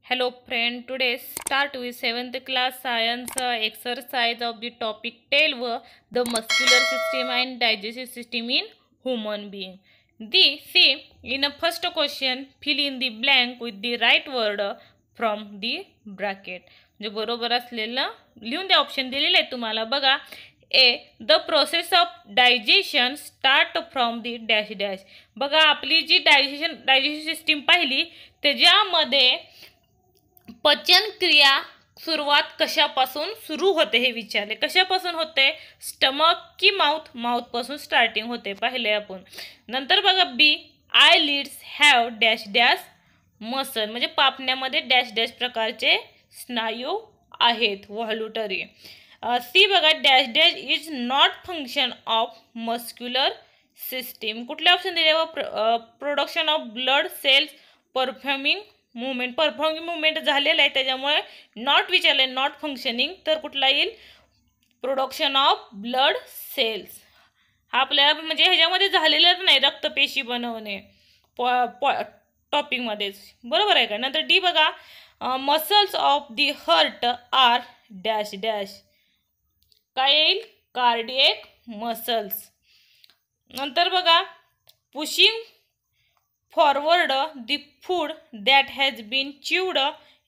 Hello friend, today start with 7th class science exercise of the topic 12 the muscular system and digestive system in human being. See in a first question fill in the blank with the right word from the bracket. म्हणजे बरोबर असलेलं लिहून द्या. Option दिलेले आहे तुम्हाला बघा. A the process of digestion start from the dash dash. बघा आपली जी डायजेशन सिस्टीम पाहिली त्याच्यामध्ये पचन क्रिया सुरुवात कशापासून सुरू होते हे विचारले. कशापासून होते? स्टमक की माउथ पासून स्टार्टिंग होते पाहिले आपण. नंतर बघा B eyelids have dash dash muscle म्हणजे पापण्यामध्ये डॅश डॅश प्रकारचे स्नायू आहेत व्हॉल्युटरी. सी बघा dash dash is not function of muscular system. कुठले ऑप्शन दिले? Production of blood cells performing movement झालेला आहे त्याच्यामुळे नॉट विचारले. नॉट फंक्शनिंग तर कुठला येईल? Production of blood cells. हा आपल्या म्हणजे ह्याच्यामध्ये झालेलाच नाही रक्तपेशी बनवणे टॉपिकमध्येच. बरोबर आहे का? नंतर डी बघा muscles of the heart are dash dash. काय येईल? Cardiac muscles. नंतर बघा pushing forward the food that has been chewed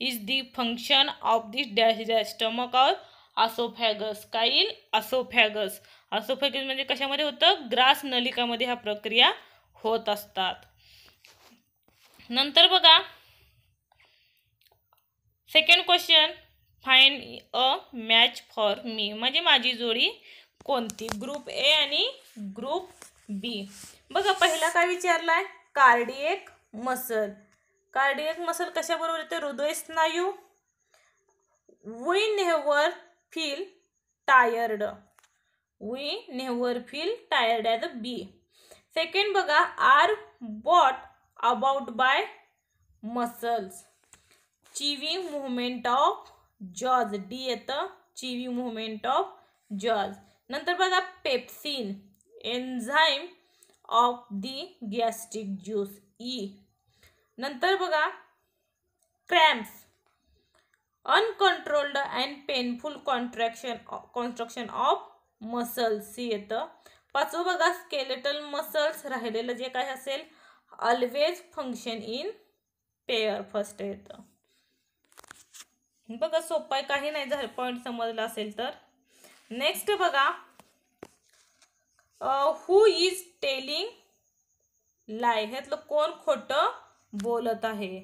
is the function of this dash dash stomach or esophagus. काय येईल? असोफॅगस. असोफॅगस म्हणजे कशामध्ये होतं? ग्रास नलिकामध्ये हा प्रक्रिया होत असतात. नंतर बघा second question find a match for me म्हणजे माझी जोडी कोणती? ग्रुप ए आणि ग्रुप बी. बघा पहिला काय विचारलाय? Cardiac muscle. कार्डिएक मसल कशाबरोबर येते? हृदय स्नायू. We never feel tired. We never feel tired as a B. Second बघा are brought about by muscles. Chewing movement of jaws. D येतं चिविंग मुवमेंट ऑफ जॉज. नंतर बघा pepsin enzyme of the gastric juice. E. नंतर बघा cramps uncontrolled and painful contraction of muscles. C येतं. पाचवं बघा skeletal muscles राहिलेलं जे काय असेल always function in pair. First येतं. बघा सोपं आहे काही नाही झालं पॉईंट समजला असेल तर. नेक्स्ट बघा हु इज टेलिंग लाय. ह्यातलं कोण खोटं बोलत आहे?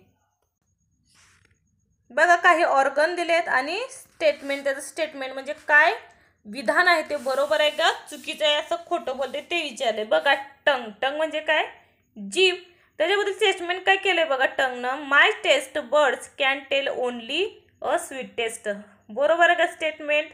बघा काही ऑर्गन दिलेत आणि स्टेटमेंट. त्याचं स्टेटमेंट म्हणजे काय विधान आहे ते बरोबर आहे का चुकीचं आहे असं खोटं बोलते ते विचारले. बघा टंग म्हणजे काय? जीभ. त्याच्याबद्दल स्टेटमेंट काय केलंय बघा टंगनं? My taste buds can tell only a sweet taste. बरोबर आहे का स्टेटमेंट?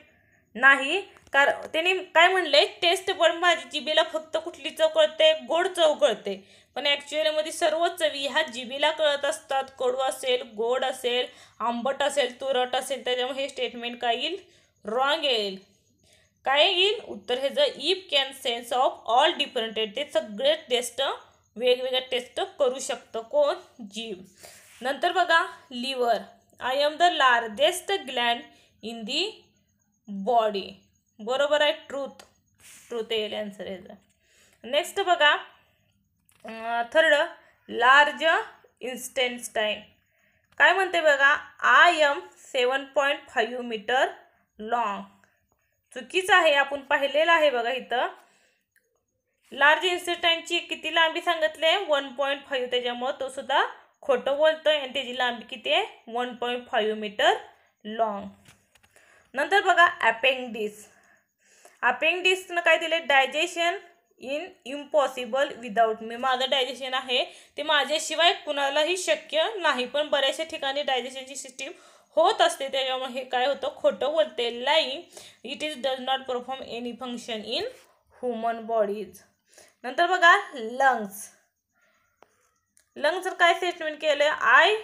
नाही. कारण त्यांनी काय म्हणले? टेस्ट बर्ड माझी जिभेला फक्त कुठली चव कळते? गोड चव कळते. पण ॲक्च्युअलीमध्ये सर्व चवी ह्या जिभेला कळत असतात. कडू असेल, गोड असेल, आंबट असेल, तुरट असेल. त्याच्यामुळे हे स्टेटमेंट काय येईल? रॉंग येईल. काय येईल उत्तर? हे जर if can sense of all different. ते सगळे टेस्ट वेगवेगळ्या टेस्ट करू शकतं. कोण? जीभ. नंतर बघा liver. I am the largest gland in the body. बरोबर आहे. ट्रूथ येईल आन्सर याचा. नेक्स्ट बघा थर्ड लार्ज इंटेस्टाईन. काय म्हणते बघा? I am 7.5 metre long. चुकीचं आहे. आपण पाहिलेलं आहे बघा इथं. लार्ज इंटेस्टाईनची किती लांबी सांगितले? 1.5. त्याच्यामुळे तो सुद्धा खोटं बोलतोय आणि त्याची लांबी किती आहे? 1.5 मीटर लॉंग. नंतर बघा अपेंडिक्स. अपेंडिक्सनं काय दिले? डायजेशन इन इम्पॉसिबल विदाऊट मी. माझं डायजेशन आहे ते माझ्याशिवाय कुणालाही शक्य नाही. पण बऱ्याचशा ठिकाणी डायजेशनची सिस्टीम होत असते त्याच्यामुळे हे काय होतं? खोटं बोलते. Lying. It is does not perform any function in human bodies. नंतर बघा लंग्स. लंग्सचं काय स्टेटमेंट केलं? I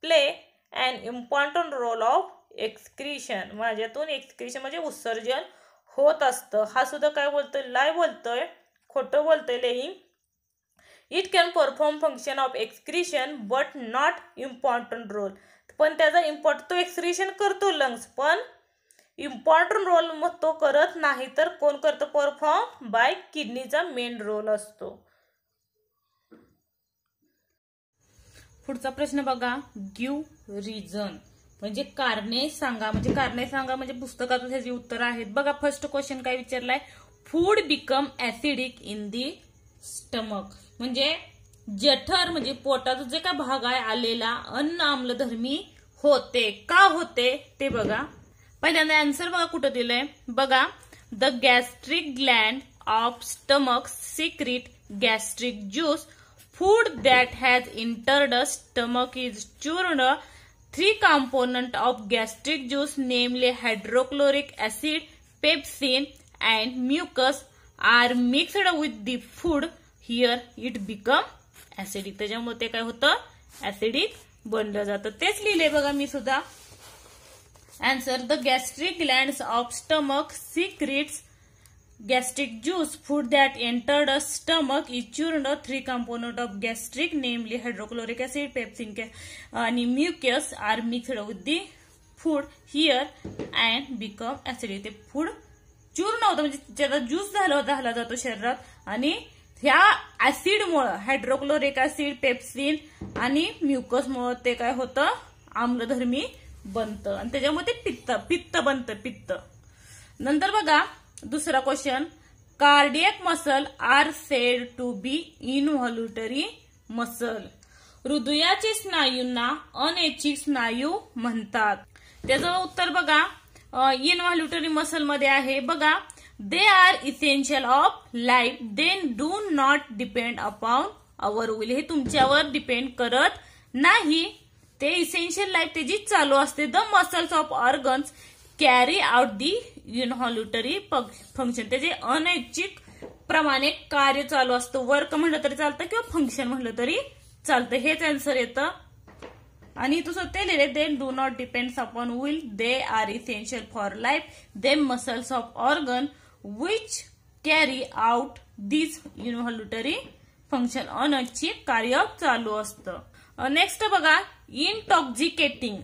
play an important role of excretion. माझ्यातून एक्सक्रीशन म्हणजे उत्सर्जन होत असतं. हा सुद्धा काय बोलतोय? लाय बोलतोय. खोटं बोलतोय. Lying. It can perform function of excretion but not important role. पण त्याचा तो एक्सक्रिशन करतो लंग्स, पण इम्पॉर्टंट रोल मग तो करत नाही. तर कोण करतं परफॉर्म? बाय किडनीचा मेन रोल असतो. पुढचा प्रश्न बघा, गिव्ह रिझन म्हणजे कारणे सांगा. म्हणजे पुस्तकातून ह्याची उत्तर आहेत बघा. फर्स्ट क्वेश्चन काय विचारलाय, food become acidic in the stomach. म्हणजे जठर म्हणजे पोटाचा जे काय भाग आहे आलेला अन्न आम्लधर्मी होते. का होते ते बघा. पहिल्यांदा आन्सर बघा कुठं दिलंय बघा, the gastric gland of stomach secrete gastric juice. Food that has entered the stomach is churned. 3 components of gastric juice, namely hydrochloric acid, pepsin, and mucus, are mixed with the food. Here it become acidic. त्याच्यामुळे ते काय होतं? Acidic बनलं जातं. तेच लिहिले बघा मी सुद्धा. Answer, the gastric glands of stomach secretes gastric juice. Food that entered the stomach is churned. 3 components of gastric, namely hydrochloric acid, pepsin, and mucus, are mixed with the food here and become acidic. ते food चूर्ण होतं म्हणजे ज्याचा juice झाला जातो शरीरात आणि ह्या ऍसिडमुळे हायड्रोक्लोरिक ऍसिड, पेप्सिन आणि म्युकसमुळे ते काय होतं? आम्लधर्मी बनतं आणि त्याच्यामुळे ते पित्त बनतं. नंतर बघा दुसरा question, cardiac muscle are said to be involuntary muscle. हृदयाचे स्नायूंना अनैच्छिक स्नायू म्हणतात. त्याचं उत्तर बघा इनव्हॉल्युटरी मसल मध्ये आहे बघा, दे are essential of life, they do not depend upon our will. हे तुमच्यावर डिपेंड करत नाही, ते इसेन्शियल लाईफ त्याची चालू असते. The muscles of organs carry out the involuntary function. त्याचे अनैच्छिक प्रमाणे कार्य चालू असतं. वर्क म्हणलं तरी चालतं किंवा फंक्शन म्हणलं तरी चालतं. हेच आन्सर येतं. आणि तुझं ते लिहिले, they do not depends upon will, they are essential for life, the muscles of organ which carry out this involuntary function. अनैच्छिक कार्य चालू असतं. नेक्स्ट बघा, intoxicating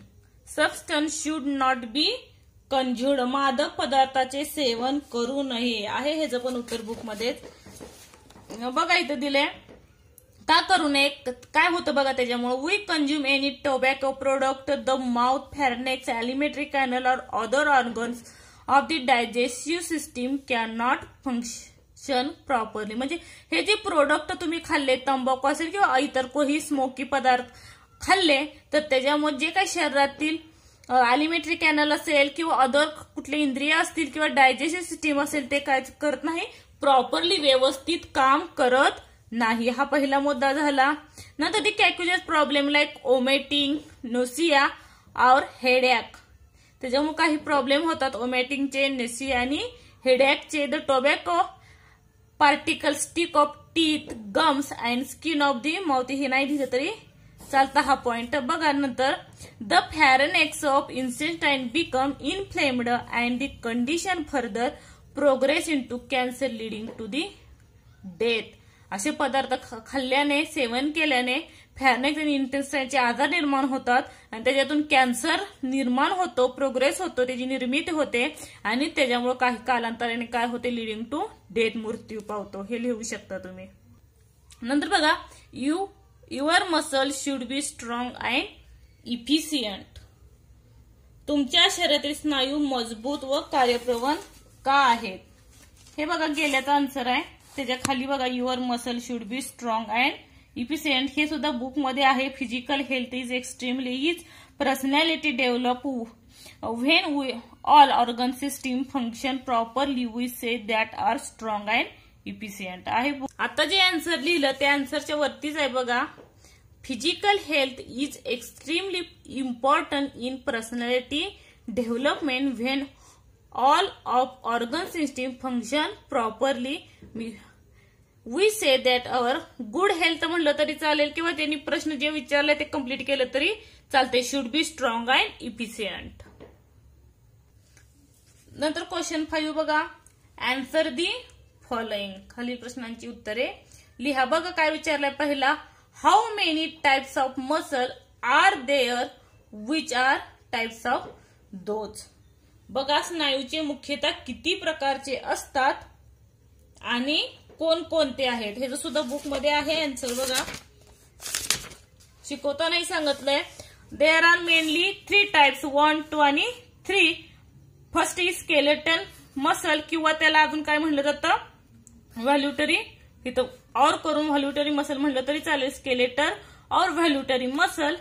substance should not be consumed. मादक पदार्थाचे सेवन करू नये आहे ह्याचं पण उत्तर बुक मध्ये बघा इथं दिलंय. का करू नये? काय होतं बघा त्याच्यामुळे, we consume any tobacco product the mouth, pharynx, alimentary canal or other organs of the digestive system can not function properly. म्हणजे हे जे प्रोडक्ट तुम्ही खाल्ले, तंबाखू असेल किंवा इतर कोणी स्मोकी पदार्थ खाल्ले, तर त्याच्यामुळे जे काही शरीरातील एलिमेंटरी कॅनल असेल किंवा अदर कुठले इंद्रिय असतील किंवा डायजेस्टिव्ह सिस्टीम असेल ते काय करत नाही, प्रॉपरली व्यवस्थित काम करत नाही. हा पहिला मुद्दा झाला. नंतर the causes problem like vomiting, nausea or headache. त्याच्यामुळे काही प्रॉब्लेम होतात ओमेटिंगचे, नेसिया आणि हेडॅकचे. The tobacco particle stick of teeth, gums and skin of the mouth. हे नाही दिलं तरी चालता हा पॉइंट बघा. नंतर the pharynx of intestine become inflamed and the condition further progress into cancer leading to the death. असे पदार्थ खाल्ल्याने, सेवन केल्याने फॅरनेक्स आणि इंटेस्टाइनचे आजार निर्माण होतात आणि त्याच्यातून कॅन्सर निर्माण होतो, प्रोग्रेस होतो, त्याची निर्मिती होते आणि त्याच्यामुळे काही कालांतराने काय होते, लिडिंग टू डेथ, मृत्यू पावतो. हे लिहू शकता तुम्ही. नंतर बघा, your muscle should be strong and efficient. तुमच्या शरीरातील स्नायू मजबूत व कार्यप्रवण का आहेत? हे बघा गेल्याचा आन्सर आहे. त्याच्या खाली बघा, your muscle should be strong and efficient. हे सुद्धा बुक मध्ये आहे. Physical health is extremely is personality develop when all organ system function properly we say that are strong and efficient आहे. आता जे आन्सर लिहिलं ते आन्सरच्या वरतीच आहे बघा. Physical health is extremely important in personality development when all of organ system function properly we say that our good health म्हणलं तरी चालेल किंवा त्यांनी प्रश्न जे विचारले ते कम्प्लीट केलं तरी चालते. Should be strong and efficient. नंतर क्वेश्चन 5 बघा, आन्सर दी फॉलोइंग. खालील प्रश्नांची उत्तरे लिहा. बघा काय विचारलंय पहिला, how many types of muscle are there, which are types of those. बघा स्नायूचे मुख्यतः किती प्रकारचे असतात आणि कोणकोणते आहेत, हे सुद्धा बुक मध्ये आहे आन्सर. बघा शिकवतानाही सांगितलंय. देअर आर मेनली 3 टाइप्स, 1, 2 आणि 3. फर्स्ट इज स्केलेटन मसल, किंवा त्याला अजून काय म्हणलं जातं, व्हॅल्युटरी. इथं और करून व्हॅल्युटरी मसल म्हणलं तरी चालेल, skeletal or voluntary muscle.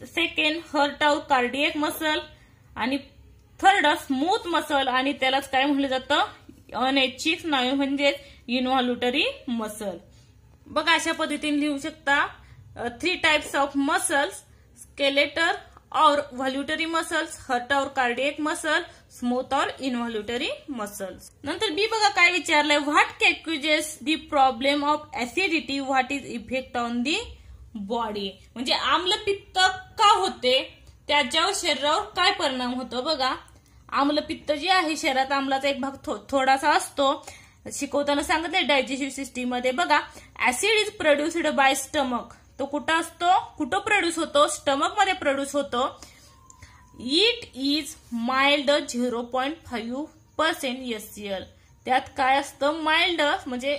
Second heart or cardiac muscle, आणि थर्ड स्मूथ मसल, आणि त्यालाच काय म्हणलं जातं, अनैच्छिक स्नायू म्हणजे इनव्हॉल्युटरी मसल. बघा अशा पद्धतीने लिहू शकता. 3 types of muscles, skeletal or voluntary muscles, heart or cardiac muscle, smooth or involuntary muscles. नंतर बी बघा काय विचारलंय, what causes the problem of acidity, what is effect on the body. म्हणजे आम्लपित्त का होते, त्याच्यावर शरीरावर काय परिणाम होतो. बघा आम्लपित्त जे आहे, शरीरात आम्लाचा एक भाग थोडासा असतो. शिकवताना सांगितलंय डायजेस्टिव्ह सिस्टीम मध्ये. बघा acid is produced by stomach, तो कुठं असतो, कुठं प्रोड्यूस होतो, स्टमक मध्ये प्रोड्यूस होतो. It is mild 0.5% HCl. त्यात काय असतं, माइल्ड म्हणजे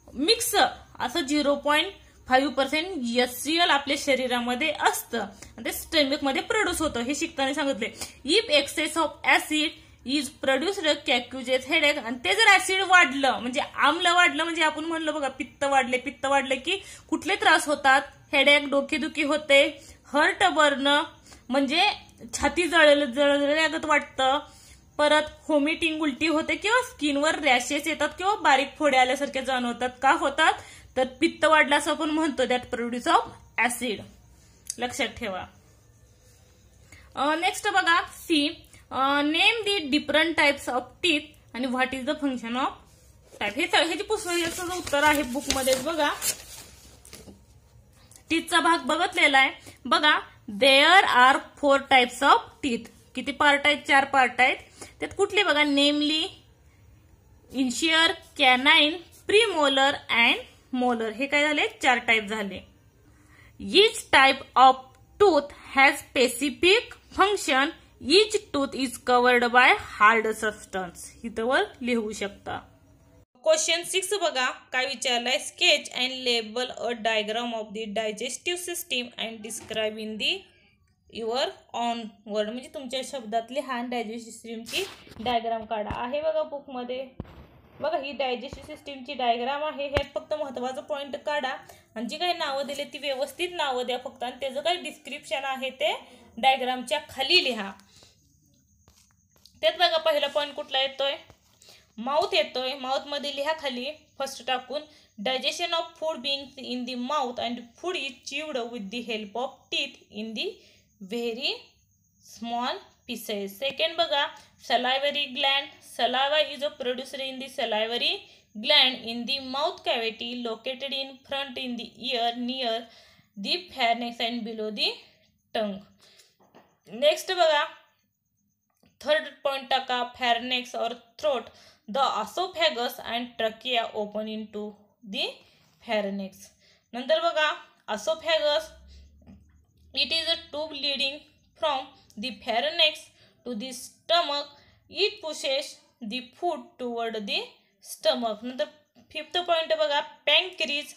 मिक्स असं 0.5% HCl आपल्या शरीरामध्ये असतं, ते स्टमक मध्ये प्रोड्यूस होतं, हे शिकताना सांगितले. If excess of acid is produced causes headache, आणि ते जर ऍसिड वाढलं म्हणजे आम्ल वाढलं, म्हणजे आपण म्हणलं बघा पित्त वाढलं की कुठले त्रास होतात, हेडेक डोकेदुखी होते, हर्ट बर्न म्हणजे छाती जळजळल्यागत वाटतं, परत व्हॉमिटिंग उलटी होते, किंवा स्किनवर रॅशेस येतात, किंवा बारीक फोडे आल्यासारखे जाणवतात. का होतात, तर पित्त वाढलं असं आपण म्हणतो, दॅट प्रोड्यूस ऑफ ऍसिड. लक्षात ठेवा. नेक्स्ट बघा C, name the different types of teeth आणि what is the function of type. हे ह्याची पुस्तकाचं उत्तर आहे बुक मध्ये. बघा टीथचा भाग बघितलेला आहे. बघा there are 4 types of teeth. किती पार्ट आहेत, 4 पार्ट आहेत. त्यात कुठले बघा, namely incisor, canine, premolar and molar. हे काय झाले, 4 टाइप झाले. Each type of tooth has specific function. Each tooth is covered by hard substance. इथं लिहू शकता. क्वेश्चन 6 बघा काय विचारलंय, sketch and label a diagram of the digestive system and describe in the your own word. म्हणजे तुमच्या शब्दातली हा digestive सिस्टीमची डायग्राम काढा. आहे बघा बुक मध्ये. बघा ही डायजेस्टिव्ह सिस्टीमची डायग्राम आहे. ह्यात फक्त महत्वाचं पॉईंट काढा, आणि जी काही नावं दिली ती व्यवस्थित नावं द्या फक्त, आणि त्याचं काही डिस्क्रिप्शन आहे ते डायग्रामच्या खाली लिहा. त्यात बघा पहिला पॉईंट कुठला येतोय, माउथ येतोय. माउथ मध्ये लिहा खाली फर्स्ट टाकून, digestion of food being in the mouth and food is chewed with the help of teeth in the very small pieces. Second बघा salivary gland. Saliva is produced in the salivary gland in the mouth cavity located in front in the ear near the pharynx and below the tongue. Next बघा third point टाका, pharynx or throat. The oesophagus and trachea open in to the फॅरनेक्स. नंतर बघा oesophagus, it is a tube leading from the pharynx to the stomach. It pushes the food toward the stomach. नंतर fifth point बघा pancreas.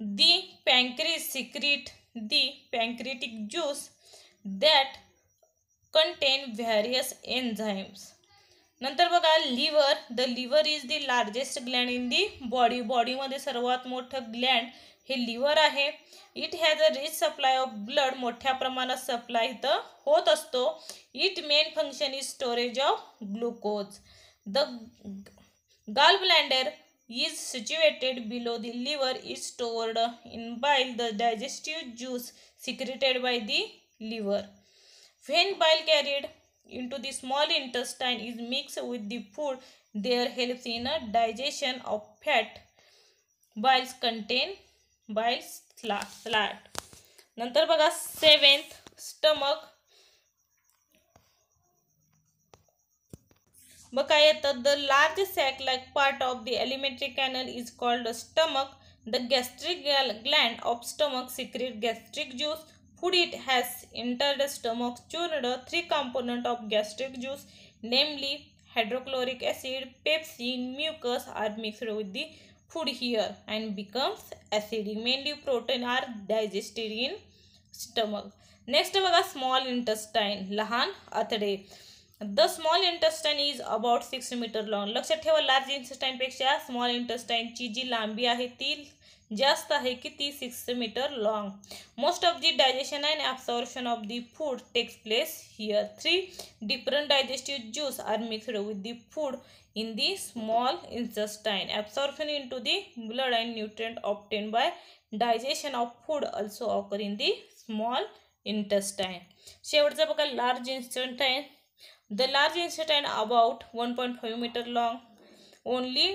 The pancreas secrete the pancreatic juice that contain various enzymes. नंतर बघा liver. The liver is the largest gland in the body. बॉडीमध्ये सर्वात मोठं gland हे liver आहे. It has a rich supply of blood. मोठ्या प्रमाणात सप्लाय इथं होत असतो. It main function is storage of glucose. The gall bladder is situated below the liver, is stored in bile, the digestive juice secreted by the liver. When bile carried into the small intestine is mixed with the food, there helps in a digestion of fat. Biles contain bile salt. नंतर बघा seventh stomach. मग काय येतं, the large sac like part of the alimentary canal is called stomach. The gastric gland of stomach secrete gastric juice. Food it has entered the stomach churned. Three components of gastric juice, namely hydrochloric acid, pepsin, mucus, are mixed with the food here and becomes acidic. Mainly protein are digested in stomach. Next बघा small intestine, लहान आतडे. The small intestine is about 6 meter long. लक्षात ठेवा, large intestine पेक्षा small intestine ची जी लांबी आहे ती जास्त आहे की ती 6 metre long. Most of the digestion and absorption of the food takes place here. 3 different digestive juice are mixed with the food in the small intestine. Absorption into the blood and nutrient obtained by digestion of food also occur in the small intestine. शेवटचं बघा large intestine. The large intestine about 1.5 meter long. Only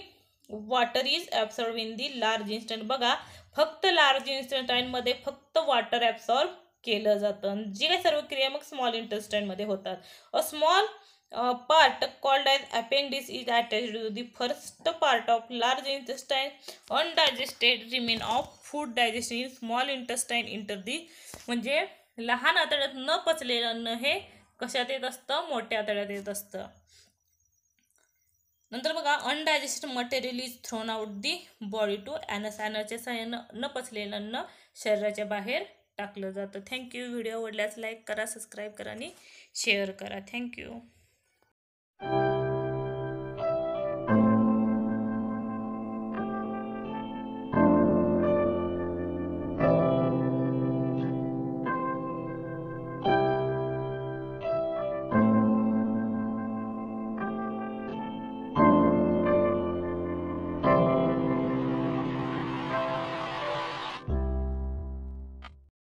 water is absorbed in the large intestine. बघा फक्त large intestine मध्ये फक्त water absorb केलं जातं. जी काही सर्व क्रिया मग स्मॉल इंटेस्टाइन मध्ये होतात. A small part called as appendix is attached to the first part of large intestine. Undigested remain of food digestion in small intestine enter the, म्हणजे लहान आतड्यात न पचलेलं अन्न हे कशात येत असतं, मोठ्या आतड्यात येत असतं. नंतर बघा undigested material is thrown out the body to anus. ॲनसच्या सहाय्यानं न पचलेलं अन्न शरीराच्या बाहेर टाकलं जातं. थँक्यू. व्हिडिओ आवडल्यास लाईक करा, सबस्क्राईब करा आणि शेअर करा. थँक्यू.